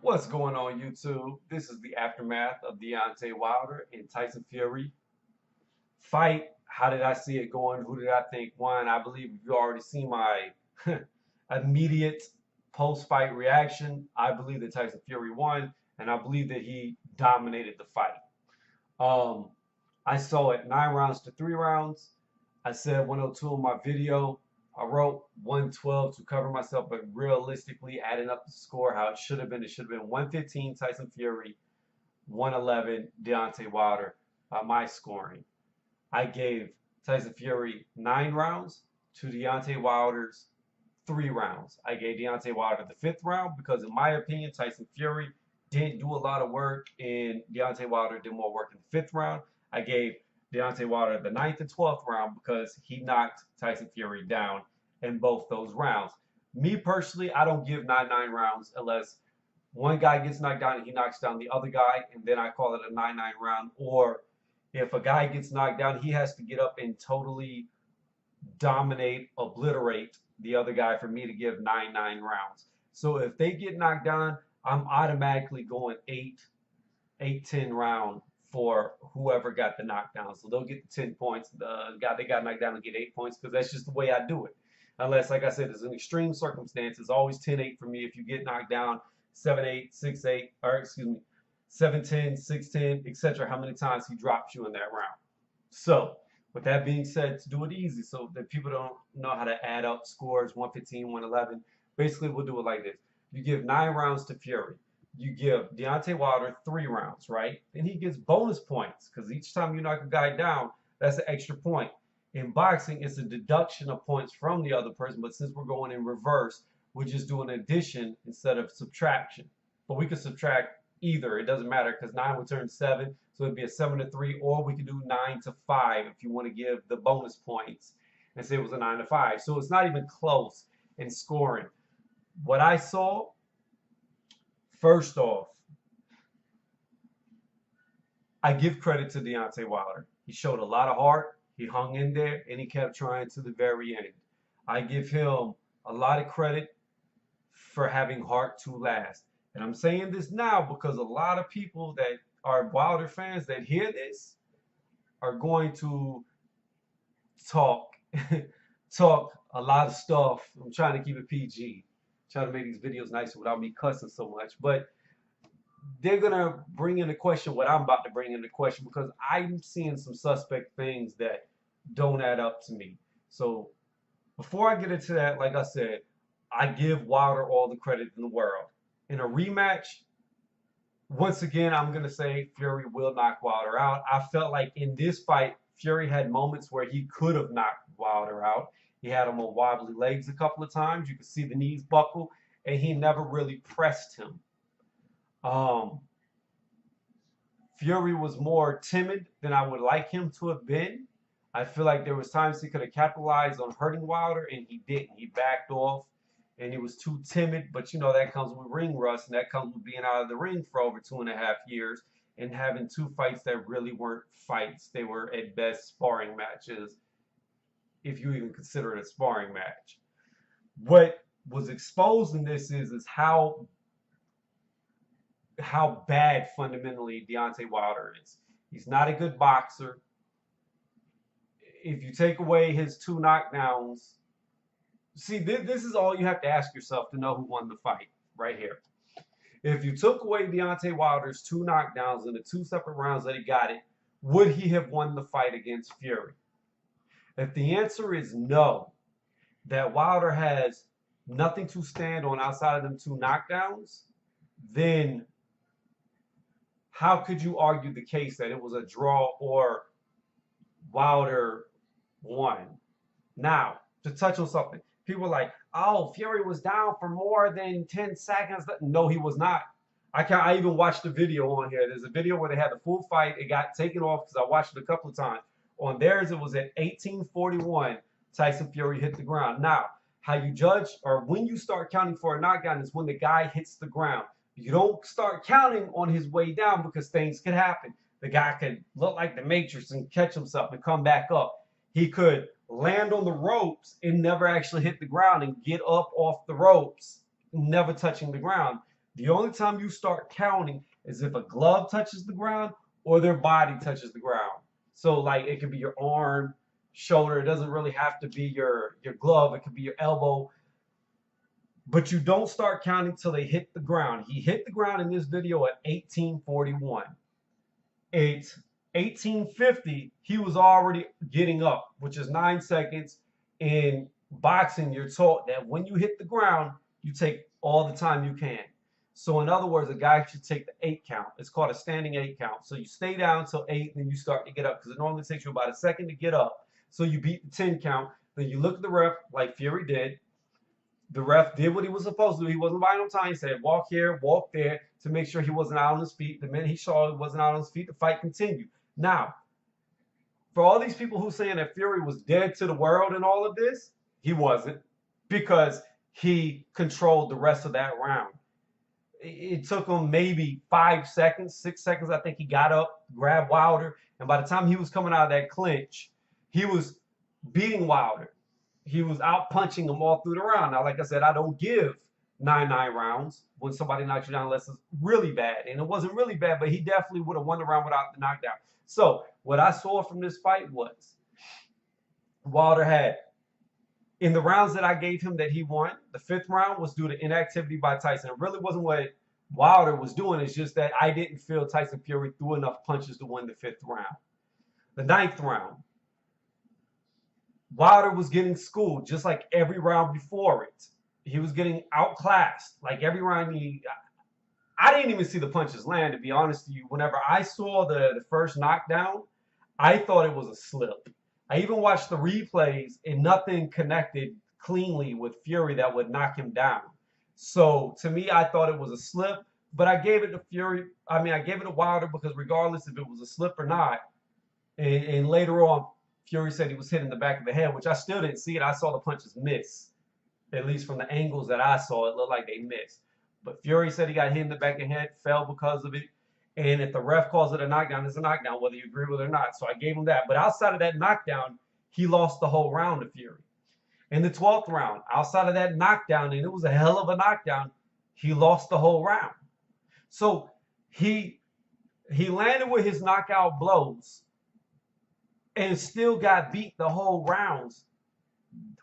What's going on, YouTube? This is the aftermath of Deontay Wilder and Tyson Fury fight. How did I see it going? Who did I think won? I believe you already seen my immediate post-fight reaction. I believe that Tyson Fury won, and I believe that he dominated the fight. Um, I saw it 9 rounds to 3 rounds. I said 102 in my video. I wrote 112 to cover myself, but realistically, adding up the score how it should have been 115 Tyson Fury, 111 Deontay Wilder by my scoring. I gave Tyson Fury 9 rounds to Deontay Wilder's 3 rounds. I gave Deontay Wilder the fifth round because, in my opinion, Tyson Fury didn't do a lot of work, and Deontay Wilder did more work in the fifth round. I gave Deontay Wilder the ninth and 12th round because he knocked Tyson Fury down in both those rounds. Me personally, I don't give 9 rounds unless one guy gets knocked down and he knocks down the other guy, and then I call it a 9 round. Or if a guy gets knocked down, he has to get up and totally dominate, obliterate the other guy for me to give 9 rounds. So if they get knocked down, I'm automatically going 8, 10 round for whoever got the knockdown. So they'll get the 10 points. The guy that got knocked down will get 8 points because that's just the way I do it. Unless, like I said, there's an extreme circumstance. It's always 10-8 for me. If you get knocked down 7-8, 6-8, or excuse me, 7-10, 6-10, etc., how many times he drops you in that round. So, with that being said, to do it easy so that people don't know how to add up scores 115, 111, basically we'll do it like this. You give 9 rounds to Fury. You give Deontay Wilder 3 rounds, right? And he gets bonus points because each time you knock a guy down, that's an extra point. In boxing, it's a deduction of points from the other person, but since we're going in reverse, we're just doing addition instead of subtraction. But we could subtract either. It doesn't matter because 9 would turn 7, so it'd be a 7-3, or we could do 9-5 if you want to give the bonus points and say it was a 9-5. So it's not even close in scoring. What I saw, first off, I give credit to Deontay Wilder. He showed a lot of heart. He hung in there and he kept trying to the very end. I give him a lot of credit for having heart to last. And I'm saying this now because a lot of people that are Wilder fans that hear this are going to talk talk a lot of stuff. I'm trying to keep it PG, trying to make these videos nicer without me cussing so much. But they're gonna bring into question what I'm about to bring into question because I'm seeing some suspect things that don't add up to me. So before I get into that, like I said, I give Wilder all the credit in the world. In a rematch, once again, I'm going to say Fury will knock Wilder out. I felt like in this fight, Fury had moments where he could have knocked Wilder out. He had him on wobbly legs a couple of times. You could see the knees buckle, and he never really pressed him. Um, Fury was more timid than I would like him to have been. I feel like there was times he could have capitalized on hurting Wilder, and he didn't. He backed off, and he was too timid. But you know that comes with ring rust, and that comes with being out of the ring for over 2.5 years and having two fights that really weren't fights. They were at best sparring matches, if you even consider it a sparring match. What was exposed in this is how bad fundamentally Deontay Wilder is. He's not a good boxer. If you take away his two knockdowns, see, this is all you have to ask yourself to know who won the fight right here. If you took away Deontay Wilder's two knockdowns in the two separate rounds that he got it, would he have won the fight against Fury? If the answer is no, that Wilder has nothing to stand on outside of them two knockdowns, then how could you argue the case that it was a draw or Wilder won? Now, to touch on something, people are like, oh, Fury was down for more than 10 seconds. No, he was not. I even watched the video on here. There's a video where they had the full fight. It got taken off because I watched it a couple of times. On theirs, it was at 18:41. Tyson Fury hit the ground. Now, how you judge or when you start counting for a knockdown is when the guy hits the ground. You don't start counting on his way down because things could happen. The guy could look like the Matrix and catch himself and come back up. He could land on the ropes and never actually hit the ground and get up off the ropes, never touching the ground. The only time you start counting is if a glove touches the ground or their body touches the ground. So like it could be your arm, shoulder. It doesn't really have to be your glove. It could be your elbow. But you don't start counting till they hit the ground. He hit the ground in this video at 1841. At 1850, he was already getting up, which is 9 seconds. In boxing, you're taught that when you hit the ground, you take all the time you can. So in other words, a guy should take the 8 count. It's called a standing 8 count. So you stay down till 8, then you start to get up because it normally takes you about a second to get up. So you beat the 10 count. Then you look at the ref like Fury did. The ref did what he was supposed to do. He wasn't buying no time. He said, walk here, walk there to make sure he wasn't out on his feet. The minute he saw he wasn't out on his feet, the fight continued. Now, for all these people who saying that Fury was dead to the world and all of this, he wasn't, because he controlled the rest of that round. It took him maybe 5 seconds, 6 seconds. I think he got up, grabbed Wilder, and by the time he was coming out of that clinch, he was beating Wilder. He was out punching him all through the round. Now, like I said, I don't give 9 rounds when somebody knocks you down unless it's really bad. And it wasn't really bad, but he definitely would have won the round without the knockdown. So what I saw from this fight was Wilder had, in the rounds that I gave him that he won, the 5th round was due to inactivity by Tyson. It really wasn't what Wilder was doing. It's just that I didn't feel Tyson Fury threw enough punches to win the 5th round. The 9th round, Wilder was getting schooled just like every round before it. He was getting outclassed. Like every round I didn't even see the punches land, to be honest with you. Whenever I saw the first knockdown, I thought it was a slip. I even watched the replays and nothing connected cleanly with Fury that would knock him down. So to me, I thought it was a slip, but I gave it to Fury. I mean, I gave it to Wilder because regardless if it was a slip or not, and later on, Fury said he was hit in the back of the head, which I still didn't see it. I saw the punches miss. At least from the angles that I saw, it looked like they missed. But Fury said he got hit in the back of the head, fell because of it. And if the ref calls it a knockdown, it's a knockdown, whether you agree with it or not. So I gave him that. But outside of that knockdown, he lost the whole round to Fury. In the 12th round, outside of that knockdown, and it was a hell of a knockdown, he lost the whole round. So he landed with his knockout blows and still got beat the whole rounds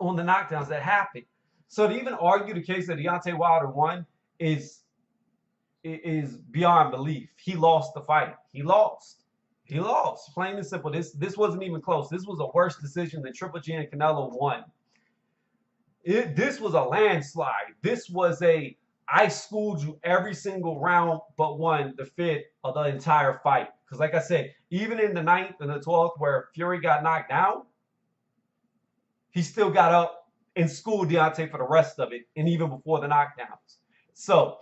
on the knockdowns that happened. So to even argue the case that Deontay Wilder won is beyond belief. He lost the fight. He lost. He lost. Plain and simple. This wasn't even close. This was a worse decision than Triple G and Canelo won. This was a landslide. This was I schooled you every single round but won the 5th of the entire fight. Because like I said, even in the 9th and the 12th where Fury got knocked down, he still got up and schooled Deontay for the rest of it, and even before the knockdowns. So,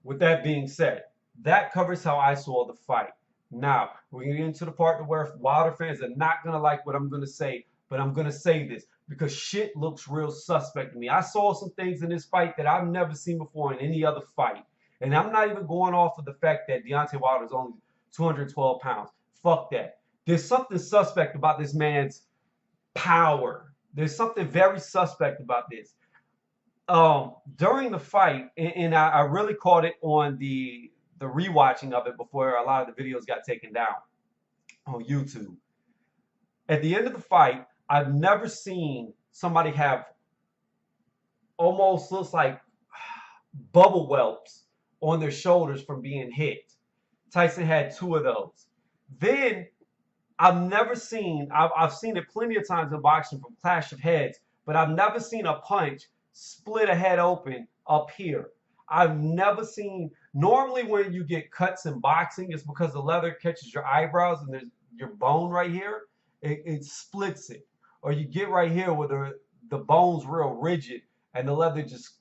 with that being said, that covers how I saw the fight. Now, we're going to get into the part where Wilder fans are not going to like what I'm going to say, but I'm going to say this because shit looks real suspect to me. I saw some things in this fight that I've never seen before in any other fight. And I'm not even going off of the fact that Deontay Wilder is only 212 pounds. Fuck that. There's something suspect about this man's power. There's something very suspect about this. During the fight, and I really caught it on the rewatching of it before a lot of the videos got taken down on YouTube. At the end of the fight, I've never seen somebody have almost looks like bubble whelps on their shoulders from being hit. Tyson had 2 of those. Then I've seen it plenty of times in boxing from clash of heads, but I've never seen a punch split a head open up here. I've never seen, normally when you get cuts in boxing, it's because the leather catches your eyebrows and there's your bone right here, it splits it. Or you get right here where the bone's real rigid and the leather just,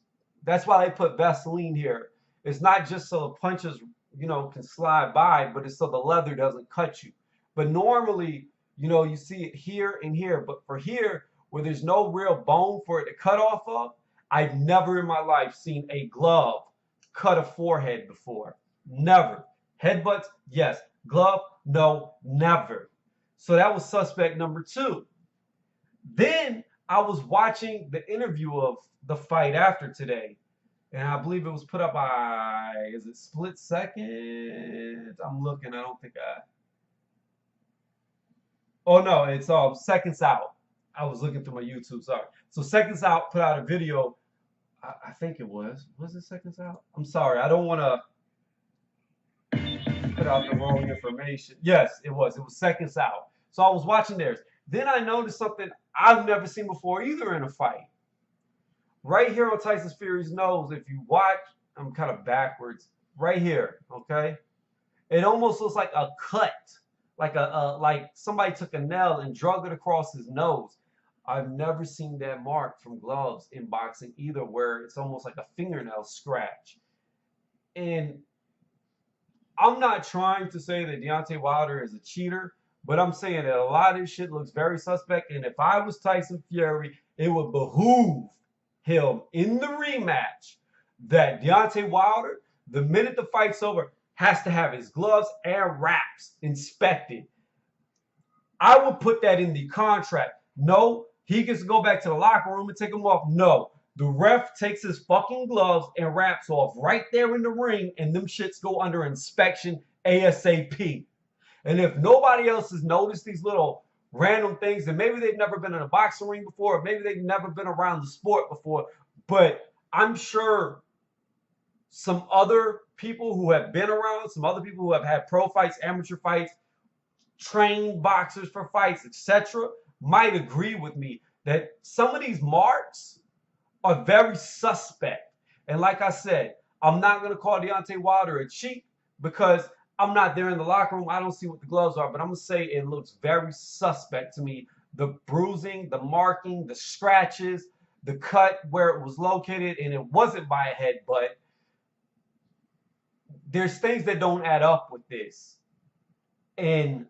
that's why they put Vaseline here. It's not just so the punches, can slide by, but it's so the leather doesn't cut you. But normally, you see it here and here. But for here, where there's no real bone for it to cut off of, I've never in my life seen a glove cut a forehead before. Never. Headbutts, yes. Glove, no, never. So that was suspect number 2. Then I was watching the interview of the fight after today. And I believe it was put up by, is it Split Second? I'm looking. I don't think I. Oh no, it's Seconds Out. I was looking through my YouTube. Sorry. So Seconds Out put out a video. I think it was. Was it Seconds Out? I'm sorry. I don't want to put out the wrong information. Yes, it was. It was Seconds Out. So I was watching theirs. Then I noticed something I've never seen before either in a fight. Right here on Tyson Fury's nose, if you watch, I'm kind of backwards. Right here, okay? It almost looks like a cut, like somebody took a nail and drug it across his nose. I've never seen that mark from gloves in boxing either, where it's almost like a fingernail scratch. And I'm not trying to say that Deontay Wilder is a cheater, but I'm saying that a lot of this shit looks very suspect. And if I was Tyson Fury, it would behoove him in the rematch that Deontay Wilder, the minute the fight's over, has to have his gloves and wraps inspected. I would put that in the contract. No, he gets to go back to the locker room and take them off. No, the ref takes his fucking gloves and wraps off right there in the ring, and them shits go under inspection ASAP. And if nobody else has noticed these little random things, and maybe they've never been in a boxing ring before, or maybe they've never been around the sport before, but I'm sure some other people who have been around, some other people who have had pro fights, amateur fights, trained boxers for fights, etc., might agree with me that some of these marks are very suspect. And like I said, I'm not going to call Deontay Wilder a cheat because I'm not there in the locker room. I don't see what the gloves are, but I'm going to say it looks very suspect to me. The bruising, the marking, the scratches, the cut where it was located, and it wasn't by a headbutt. There's things that don't add up with this. And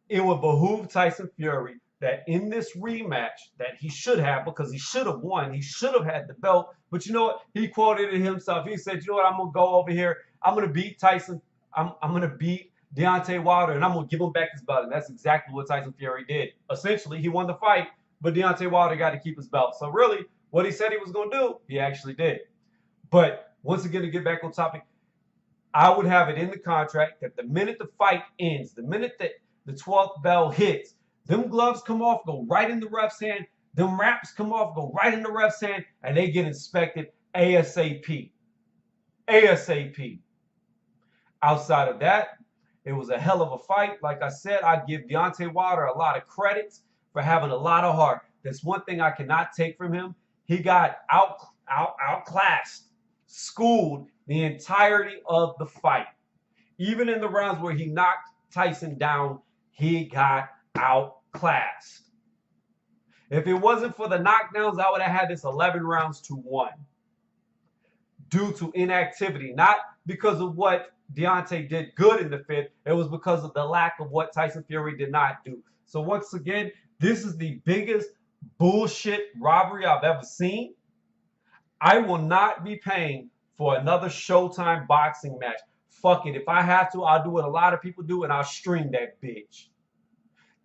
it would behoove Tyson Fury that in this rematch that he should have, because he should have won, he should have had the belt. But you know what? He quoted it himself. He said, you know what? I'm going to go over here. I'm going to beat Tyson. I'm going to beat Deontay Wilder, and I'm going to give him back his belt. And that's exactly what Tyson Fury did. Essentially, he won the fight, but Deontay Wilder got to keep his belt. So really, what he said he was going to do, he actually did. But once again, to get back on topic, I would have it in the contract that the minute the fight ends, the minute that the 12th bell hits, them gloves come off, go right in the ref's hand. Them wraps come off, go right in the ref's hand, and they get inspected ASAP. ASAP. Outside of that, it was a hell of a fight. Like I said, I give Deontay Wilder a lot of credits for having a lot of heart. That's one thing I cannot take from him. He got outclassed, schooled the entirety of the fight. Even in the rounds where he knocked Tyson down, he got outclassed. If it wasn't for the knockdowns, I would have had this 11 rounds to 1 due to inactivity, not because of what Deontay did good in the fifth. It was because of the lack of what Tyson Fury did not do. So once again, this is the biggest bullshit robbery I've ever seen. I will not be paying for another Showtime boxing match. Fuck it. If I have to, I'll do what a lot of people do and I'll stream that bitch.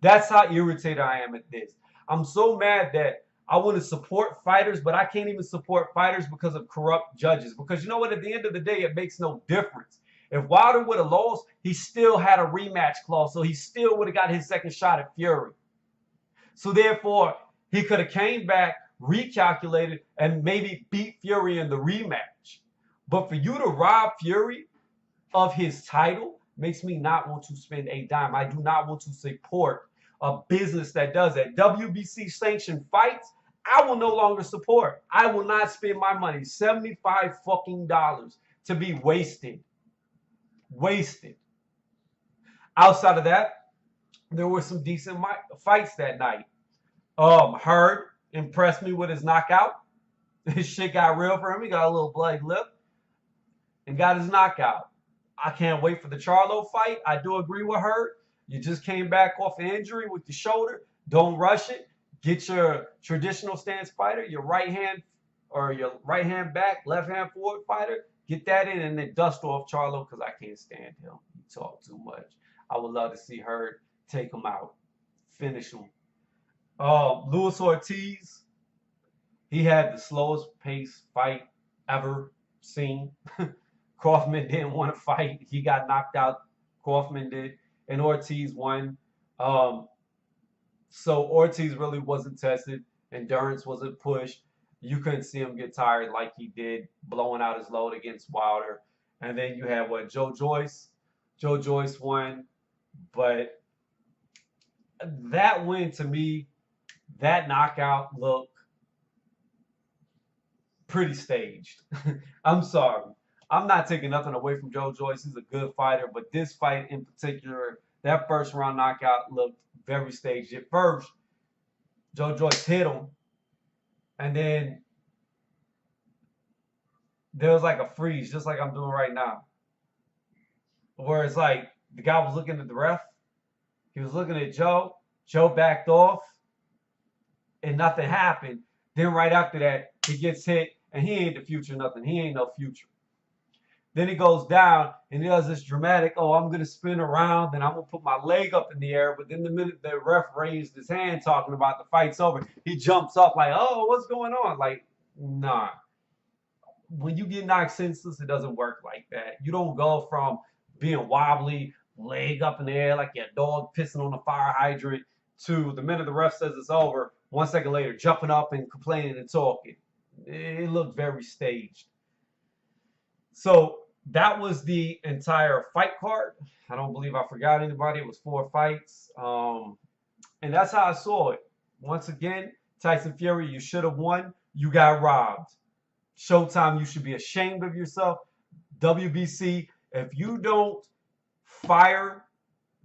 That's how irritated I am at this. I'm so mad that I want to support fighters, but I can't even support fighters because of corrupt judges. Because you know what? At the end of the day, it makes no difference. If Wilder would have lost, he still had a rematch clause, so he still would have got his second shot at Fury. So therefore, he could have came back, recalculated, and maybe beat Fury in the rematch. But for you to rob Fury of his title makes me not want to spend a dime. I do not want to support a business that does that. WBC sanctioned fights, I will no longer support. I will not spend my money, $75 fucking dollars, to be wasted. Wasted. Outside of that, there were some decent fights that night. Hurd impressed me with his knockout. His shit got real for him. He got a little bloody lip and got his knockout. I can't wait for the Charlo fight. I do agree with Hurd. You just came back off an injury with the shoulder. Don't rush it. Get your traditional stance fighter, your right hand or your right hand back, left hand forward fighter. Get that in and then dust off Charlo because I can't stand him. He talk too much. I would love to see Hurd take him out, finish him. Luis Ortiz, He had the slowest pace fight ever seen. Kaufman didn't want to fight. He got knocked out. Kaufman did, and Ortiz won. Um, so Ortiz really wasn't tested. Endurance wasn't pushed. You couldn't see him get tired like he did, blowing out his load against Wilder. And then you had what, Joe Joyce. Joe Joyce won, but that win to me, that knockout looked pretty staged. I'm sorry. I'm not taking nothing away from Joe Joyce. He's a good fighter, but this fight in particular, that first round knockout looked very staged. At first, Joe Joyce hit him, and then there was like a freeze, just like I'm doing right now, where it's like the guy was looking at the ref. He was looking at Joe. Joe backed off, and nothing happened. Then right after that, he gets hit, and he ain't the future nothing. He ain't no future. Then he goes down and he does this dramatic, oh, I'm going to spin around and I'm going to put my leg up in the air. But then the minute the ref raised his hand talking about the fight's over, he jumps up like, oh, what's going on? Like, nah. When you get knocked senseless, it doesn't work like that. You don't go from being wobbly, leg up in the air like your dog pissing on a fire hydrant to the minute the ref says it's over, 1 second later, jumping up and complaining and talking. It looked very staged. So that was the entire fight card. I don't believe I forgot anybody. It was 4 fights. And that's how I saw it. Once again, Tyson Fury, you should have won. You got robbed. Showtime, you should be ashamed of yourself. WBC, if you don't fire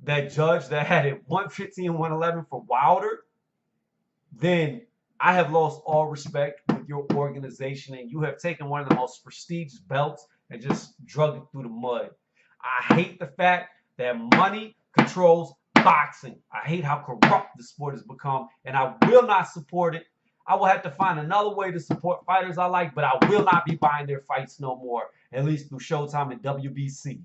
that judge that had it 115 and 111 for Wilder, then I have lost all respect with your organization, and you have taken one of the most prestigious belts and just drug it through the mud. I hate the fact that money controls boxing. I hate how corrupt the sport has become, and I will not support it. I will have to find another way to support fighters I like, but I will not be buying their fights no more, at least through Showtime and WBC.